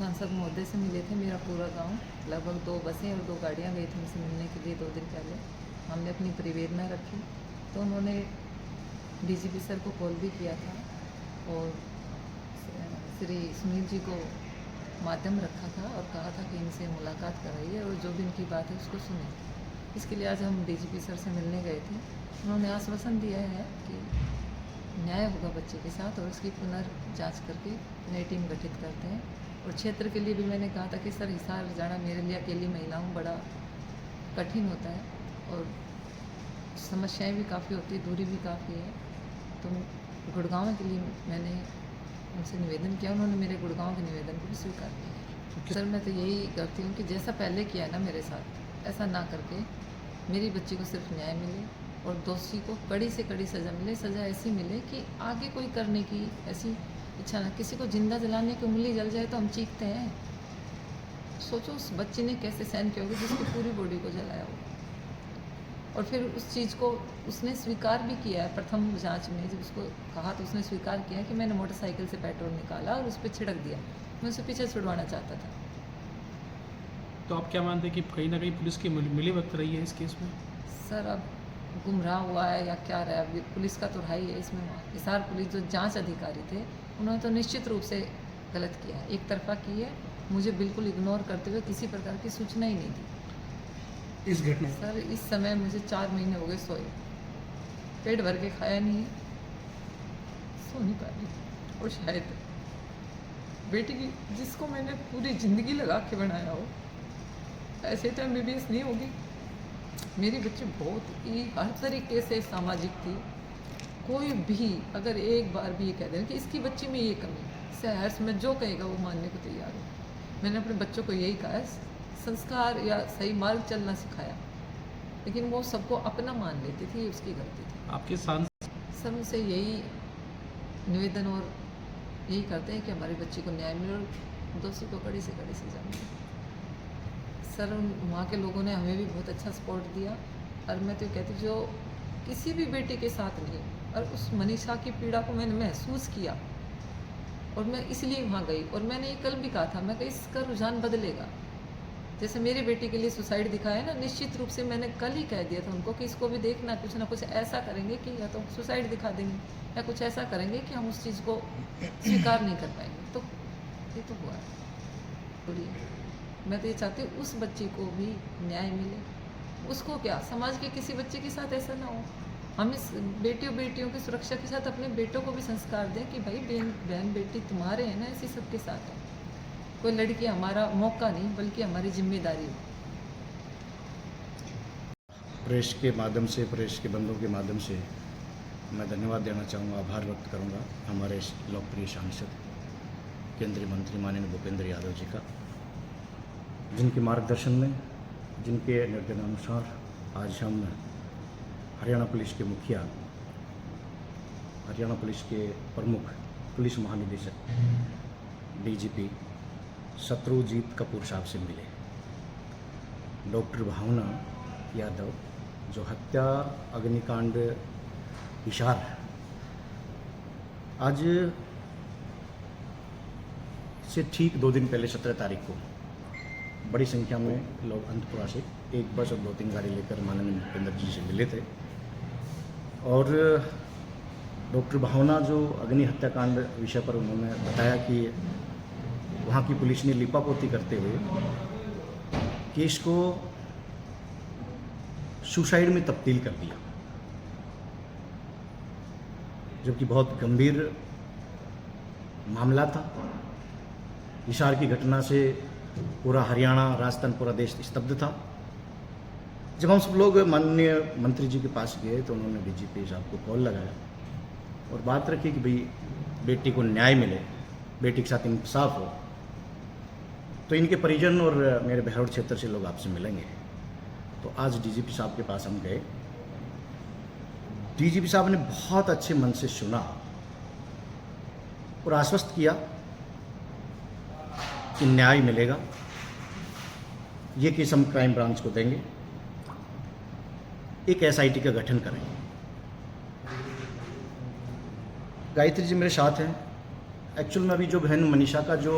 सांसद महोदय से मिले थे। मेरा पूरा गांव लगभग 2 बसें और 2 गाड़ियां गई थी उनसे मिलने के लिए 2 दिन पहले। हमने अपनी प्रेरणा रखी तो उन्होंने डीजीपी सर को कॉल भी किया था और श्री सुनील जी को माध्यम रखा था और कहा था कि इनसे मुलाकात कराइए और जो भी इनकी बात है उसको सुने। इसके लिए आज हम डीजीपी सर से मिलने गए थे। उन्होंने आश्वासन दिया है कि न्याय होगा बच्चे के साथ और उसकी पुनर्जांच करके नई टीम गठित करते हैं। और क्षेत्र के लिए भी मैंने कहा था कि सर हिसार जाना मेरे लिए अकेली महिला हूँ, बड़ा कठिन होता है और समस्याएं भी काफ़ी होती है, दूरी भी काफ़ी है। तो गुड़गांव के लिए मैंने उनसे निवेदन किया, उन्होंने मेरे गुड़गांव के निवेदन को भी स्वीकार किया। सर मैं तो यही करती हूँ कि जैसा पहले किया है ना मेरे साथ, ऐसा ना करके मेरी बच्ची को सिर्फ न्याय मिले और दोषी को कड़ी से कड़ी सज़ा मिले। सज़ा ऐसी मिले कि आगे कोई करने की ऐसी इच्छा ना। किसी को जिंदा जलाने की उंगली जल जाए तो हम चीखते हैं, सोचो उस बच्ची ने कैसे सहन किया होगा जिसकी पूरी बॉडी को जलाया हो। और फिर उस चीज़ को उसने स्वीकार भी किया है। प्रथम जांच में जब उसको कहा तो उसने स्वीकार किया कि मैंने मोटरसाइकिल से पेट्रोल निकाला और उस पर छिड़क दिया, मैं उसे पीछे छुड़वाना चाहता था। तो आप क्या मानते हैं कि कहीं ना कहीं पुलिस की मिलीभगत रही है इस केस में? सर अब गुमराह हुआ है या क्या रहा है, पुलिस का तो रहा ही है इसमें। हिसार पुलिस जो जांच अधिकारी थे उन्होंने तो निश्चित रूप से गलत किया है, एक तरफा की है। मुझे बिल्कुल इग्नोर करते हुए किसी प्रकार की सूचना ही नहीं दी इस घटना सर। इस समय मुझे 4 महीने हो गए सोए, पेट भर के खाया नहीं है, सो नहीं पा रही। और शायद बेटी की जिसको मैंने पूरी ज़िंदगी लगा के बनाया हो, ऐसे तो MBBS नहीं होगी। मेरी बच्ची बहुत ही हर तरीके से सामाजिक थी। कोई भी अगर एक बार भी ये कह दें कि इसकी बच्ची में ये कमी, सहर्ष में जो कहेगा वो मानने को तैयार हूँ। मैंने अपने बच्चों को यही कहा है, संस्कार या सही मार्ग चलना सिखाया, लेकिन वो सबको अपना मान लेती थी, ये उसकी गलती थी। आपके सांसद सब उनसे यही निवेदन और यही करते हैं कि हमारी बच्ची को न्याय मिले और दोषी को कड़ी से कड़ी सजा मिले। सर वहाँ के लोगों ने हमें भी बहुत अच्छा सपोर्ट दिया और मैं तो कहती जो किसी भी बेटी के साथ नहीं, और उस मनीषा की पीड़ा को मैंने महसूस किया और मैं इसलिए वहाँ गई। और मैंने ये कल भी कहा था, मैं कहा इसका रुझान बदलेगा। जैसे मेरी बेटी के लिए सुसाइड दिखाया ना, निश्चित रूप से मैंने कल ही कह दिया था उनको कि इसको भी देखना, कुछ ना कुछ ऐसा करेंगे कि या तो सुसाइड दिखा देंगे या कुछ ऐसा करेंगे कि हम उस चीज़ को स्वीकार नहीं कर पाएंगे। तो ये तो हुआ है। मैं तो ये चाहती हूँ उस बच्ची को भी न्याय मिले। उसको क्या, समाज के किसी बच्चे के साथ ऐसा ना हो। हम इस बेटियों की सुरक्षा के साथ अपने बेटों को भी संस्कार दें कि भाई बहन बेटी तुम्हारे हैं ना, ऐसे सबके साथ है। कोई लड़की हमारा मौका नहीं बल्कि हमारी जिम्मेदारी हो। प्रेस के माध्यम से, प्रेस के बंधुओं के माध्यम से मैं धन्यवाद देना चाहूँगा, आभार व्यक्त करूँगा हमारे लोकप्रिय सांसद केंद्रीय मंत्री माननीय भूपेंद्र यादव जी का, जिनके मार्गदर्शन में, जिनके निर्देशानुसार आज हम हरियाणा पुलिस के मुखिया, हरियाणा पुलिस के प्रमुख पुलिस महानिदेशक DGP शत्रुजीत कपूर साहब से मिले। डॉक्टर भावना यादव जो हत्या अग्निकांड हिसार, आज से ठीक 2 दिन पहले 17 तारीख को बड़ी संख्या में लोग अंतपुरा से एक बस और 2-3 गाड़ी लेकर माननीय भूपेंद्र जी से मिले थे। और डॉक्टर भावना जो अग्नि हत्याकांड विषय पर उन्होंने बताया कि वहाँ की पुलिस ने लिपापोती करते हुए केस को सुसाइड में तब्दील कर दिया, जबकि बहुत गंभीर मामला था। हिसार की घटना से पूरा हरियाणा, राजस्थान, पूरा देश स्तब्ध था। जब हम सब लोग माननीय मंत्री जी के पास गए तो उन्होंने DGP साहब को कॉल लगाया और बात रखी कि भाई बेटी को न्याय मिले, बेटी के साथ इंसाफ हो, तो इनके परिजन और मेरे बहरौड़ क्षेत्र से लोग आपसे मिलेंगे। तो आज DGP साहब के पास हम गए। DGP साहब ने बहुत अच्छे मन से सुना और आश्वस्त किया कि न्याय मिलेगा, ये केस हम क्राइम ब्रांच को देंगे, एक SIT का गठन करेंगे। गायत्री जी मेरे साथ हैं। एक्चुअल में अभी जो बहन मनीषा का जो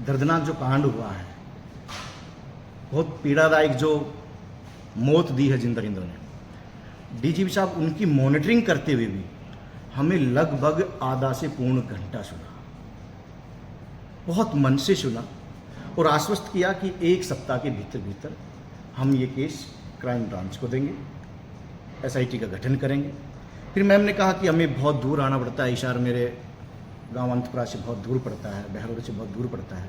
दर्दनाक जो कांड हुआ है, बहुत पीड़ादायक जो मौत दी है जिन दरिंदों ने, डीजीपी साहब उनकी मॉनिटरिंग करते हुए भी हमें लगभग आधा से पूर्ण घंटा सुना, बहुत मन से सुना और आश्वस्त किया कि 1 सप्ताह के भीतर भीतर हम ये केस क्राइम ब्रांच को देंगे, एसआईटी का गठन करेंगे। फिर मैम ने कहा कि हमें बहुत दूर आना पड़ता है, हिसार मेरे गांव अंतपुरा से बहुत दूर पड़ता है, बहरोड से बहुत दूर पड़ता है,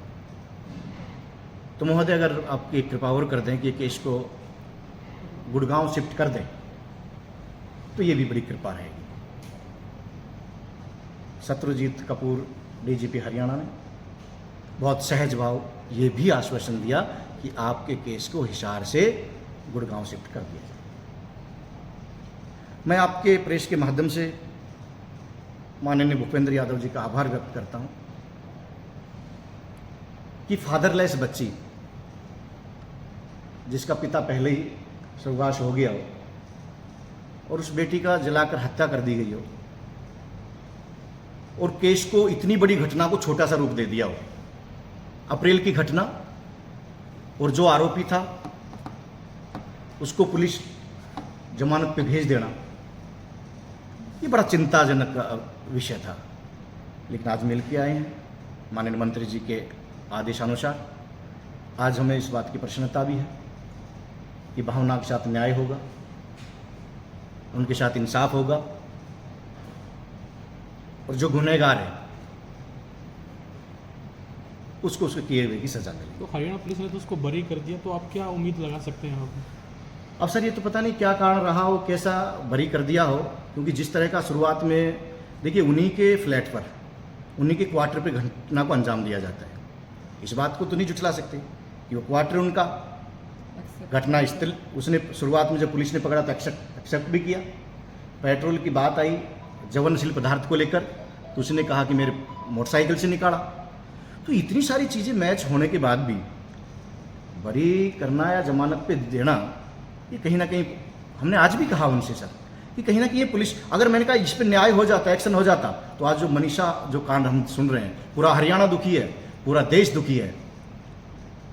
तो महोदय अगर आप एक कृपा और कर दें कि ये केस को गुड़गांव शिफ्ट कर दें तो ये भी बड़ी कृपा रहेगी। शत्रुजीत कपूर डीजीपी हरियाणा ने बहुत सहज भाव ये भी आश्वासन दिया कि आपके केस को हिसार से गुड़गांव शिफ्ट कर दिया जाए। मैं आपके प्रेस के माध्यम से माननीय भूपेंद्र यादव जी का आभार व्यक्त करता हूं कि फादरलेस बच्ची जिसका पिता पहले ही स्वर्गवास हो गया हो और उस बेटी का जलाकर हत्या कर दी गई हो और केस को, इतनी बड़ी घटना को छोटा सा रूप दे दिया हो। अप्रैल की घटना और जो आरोपी था उसको पुलिस जमानत पे भेज देना, ये बड़ा चिंताजनक विषय था। लेकिन आज मिल के आए हैं माननीय मंत्री जी के आदेशानुसार। आज हमें इस बात की प्रसन्नता भी है कि भावना के साथ न्याय होगा, उनके साथ इंसाफ होगा और जो गुनहगार है उसको उसके किए हुए की सजा मिलेगी। तो हरियाणा पुलिस ने तो उसको बरी कर दिया, तो आप क्या उम्मीद लगा सकते हैं आप? अब सर ये तो पता नहीं क्या कारण रहा हो, कैसा बरी कर दिया हो, क्योंकि जिस तरह का शुरुआत में देखिए उन्हीं के फ्लैट पर, उन्हीं के क्वार्टर पे घटना को अंजाम दिया जाता है। इस बात को तो नहीं जुटला सकते कि वो क्वार्टर उनका, घटना स्थल उसने शुरुआत में जब पुलिस ने पकड़ा तो एक्सेप्ट भी किया। पेट्रोल की बात आई ज्वलनशील पदार्थ को लेकर तो उसने कहा कि मेरे मोटरसाइकिल से निकाला। तो इतनी सारी चीज़ें मैच होने के बाद भी बरी करना या जमानत पे देना, ये कहीं ना कहीं हमने आज भी कहा उनसे सर कि कहीं ना कहीं ये पुलिस, अगर मैंने कहा इस पर न्याय हो जाता, एक्शन हो जाता, तो आज जो मनीषा जो कांड हम सुन रहे हैं, पूरा हरियाणा दुखी है, पूरा देश दुखी है।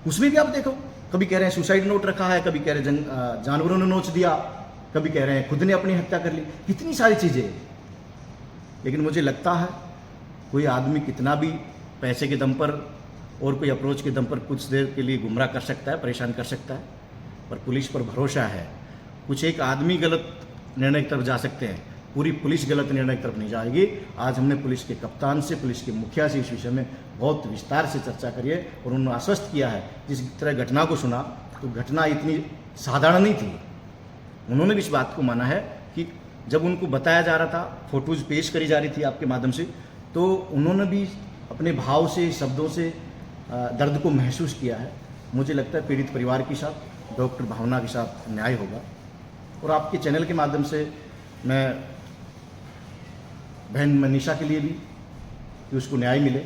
उसमें भी आप देखो, कभी कह रहे हैं सुसाइड नोट रखा है, कभी कह रहे हैं जानवरों ने नोच दिया, कभी कह रहे हैं खुद ने अपनी हत्या कर ली, कितनी सारी चीज़ें। लेकिन मुझे लगता है कोई आदमी कितना भी पैसे के दम पर और कोई अप्रोच के दम पर कुछ देर के लिए गुमराह कर सकता है, परेशान कर सकता है, पर पुलिस पर भरोसा है। कुछ एक आदमी गलत निर्णय की तरफ जा सकते हैं, पूरी पुलिस गलत निर्णय की तरफ नहीं जाएगी। आज हमने पुलिस के कप्तान से, पुलिस के मुखिया से इस विषय में बहुत विस्तार से चर्चा करी है और उन्होंने आश्वस्त किया है। जिस तरह घटना को सुना तो घटना इतनी साधारण नहीं थी। उन्होंने भी इस बात को माना है कि जब उनको बताया जा रहा था, फोटोज पेश करी जा रही थी आपके माध्यम से, तो उन्होंने भी अपने भाव से, शब्दों से दर्द को महसूस किया है। मुझे लगता है पीड़ित परिवार के साथ, डॉक्टर भावना के साथ न्याय होगा। और आपके चैनल के माध्यम से मैं बहन मनीषा के लिए भी कि उसको न्याय मिले,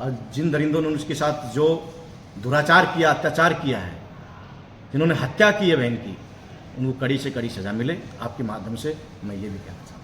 और जिन दरिंदों ने उसके साथ जो दुराचार किया, अत्याचार किया है, जिन्होंने हत्या की है बहन की, उनको कड़ी से कड़ी सज़ा मिले। आपके माध्यम से मैं ये भी कहना चाहता हूँ।